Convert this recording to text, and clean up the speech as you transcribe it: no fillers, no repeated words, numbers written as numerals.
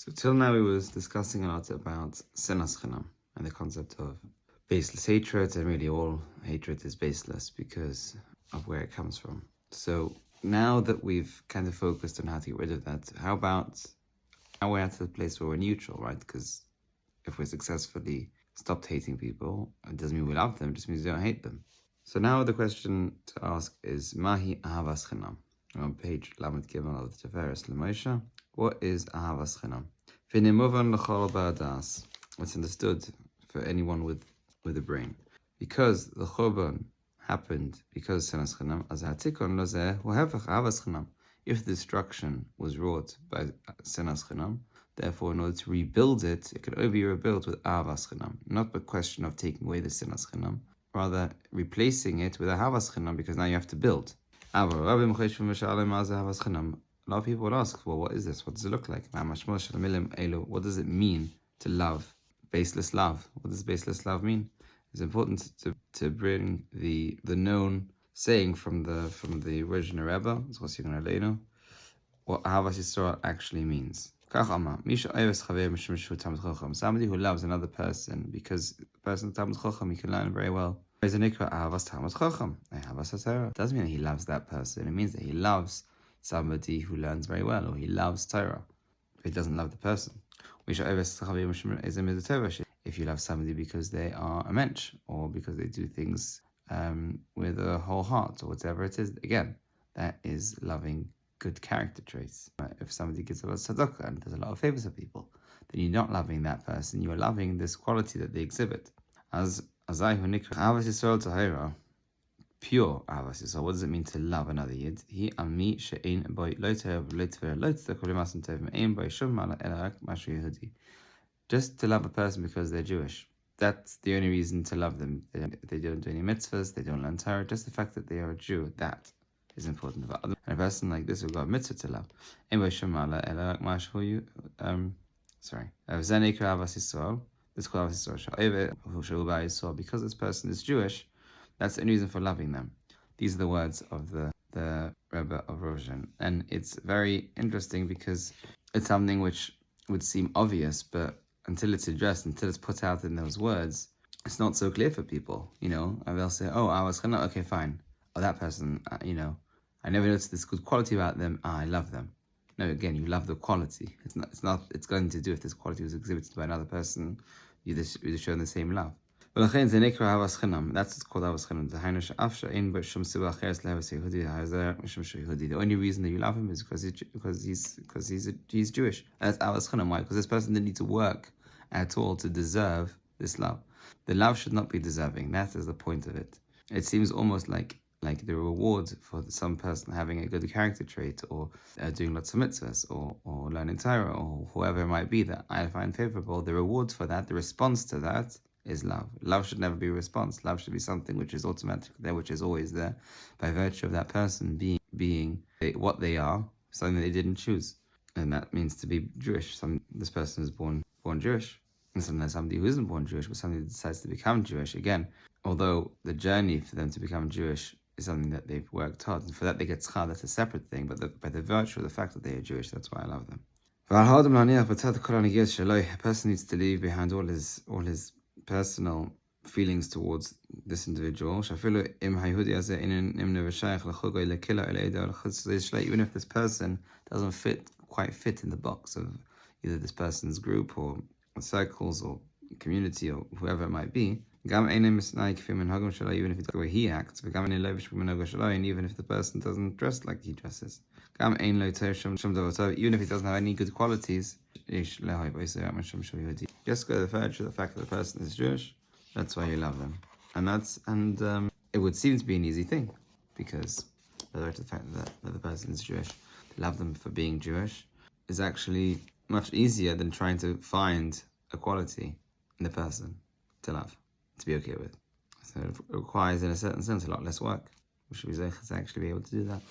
So till now we was discussing a lot about sinas chinam and the concept of baseless hatred, and really all hatred is baseless because of where it comes from. So now that we've kind of focused on how to get rid of that, how about now we're at the place where we're neutral, right? Because if we're successfully stopped hating people, it doesn't mean we love them, it just means we don't hate them. So now the question to ask is Mahi Ahavas Chinam. On page Lamed Gimel of the Tiferes LeMoishe, what is Ahavas Chinam? V'nimuvan l'chol ba'adas. It's understood for anyone with a brain. Because the Churban happened because Sinas Chinam, as ha'tikon lo zeh hu hefech Ahavas Chinam. If the destruction was wrought by Sinas Chinam, therefore in order to rebuild it, it can only be rebuilt with Ahavas Chinam. Not the question of taking away the Sinas Chinam, rather replacing it with Ahavas Chinam, because now you have to build. A lot of people would ask, well, what is this? What does it look like? What does it mean to love? Baseless love. What does baseless love mean? It's important to bring the known saying from the original Rebbe, what Ahavas Yisrael actually means. Somebody who loves another person because the person is Talmid Chacham, he can learn very well. Doesn't mean that he loves that person. It means that he loves somebody who learns very well, or he loves Torah. But he doesn't love the person. If you love somebody because they are a mensch, or because they do things with a whole heart, or whatever it is, again, that is loving good character traits. If somebody gives a lot of tzedakah and does a lot of favors for people, then you're not loving that person, you are loving this quality that they exhibit. As Ahavas Yisrael Tahira, pure Ahavas Yisrael. What does it mean to love another Yid? He ami she'ein boy lo te'av lo te'ver lo tzedakah l'masim tov me'ein boy shum ma'ala ela mashu Yehudi. Just to love a person because they're Jewish. That's the only reason to love them. They don't do any mitzvahs, they don't learn Torah. Just the fact that they are a Jew, that is important. And a person like this who got a mitzvah to love. Ein boy shum ma'ala ela mashu Zaneikra Ahavas Yisrael. This because this person is Jewish, that's the only reason for loving them. These are the words of the Rebbe of Roshan. And it's very interesting because it's something which would seem obvious, but until it's addressed, until it's put out in those words, it's not so clear for people, and they'll say, oh, I was gonna, okay, fine. Oh, that person, I never noticed this good quality about them. I love them. No, again, you love the quality. It's going to do if this quality was exhibited by another person, you're showing the same love. That's what's called Ahavas Chinam. The only reason that you love him is because he's Jewish. That's Ahavas Chinam. Why? Because this person didn't need to work at all to deserve this love. The love should not be deserving. That is the point of it. It seems almost like the reward for some person having a good character trait, or doing lots of mitzvahs, or learning Torah, or whoever it might be that I find favorable, the reward for that, the response to that, is love. Love should never be a response. Love should be something which is automatic there, which is always there, by virtue of that person being what they are, something that they didn't choose. And that means to be Jewish. This person is born Jewish. And sometimes somebody who isn't born Jewish, but somebody who decides to become Jewish, again, although the journey for them to become Jewish is something that they've worked hard, and for that they get schar, that's a separate thing, but by the virtue of the fact that they are Jewish, that's why I love them. A person needs to leave behind all his personal feelings towards this individual, even if this person doesn't quite fit in the box of either this person's group or circles or community or whoever it might be. Even if the way he acts, and even if the person doesn't dress like he dresses, even if he doesn't have any good qualities, just go to the virtue of the fact that the person is Jewish. That's why you love them, and it would seem to be an easy thing, because the fact that the person is Jewish, to love them for being Jewish is actually much easier than trying to find a quality in the person to love, to be okay with. So it requires, in a certain sense, a lot less work. We should be able to actually be able to do that.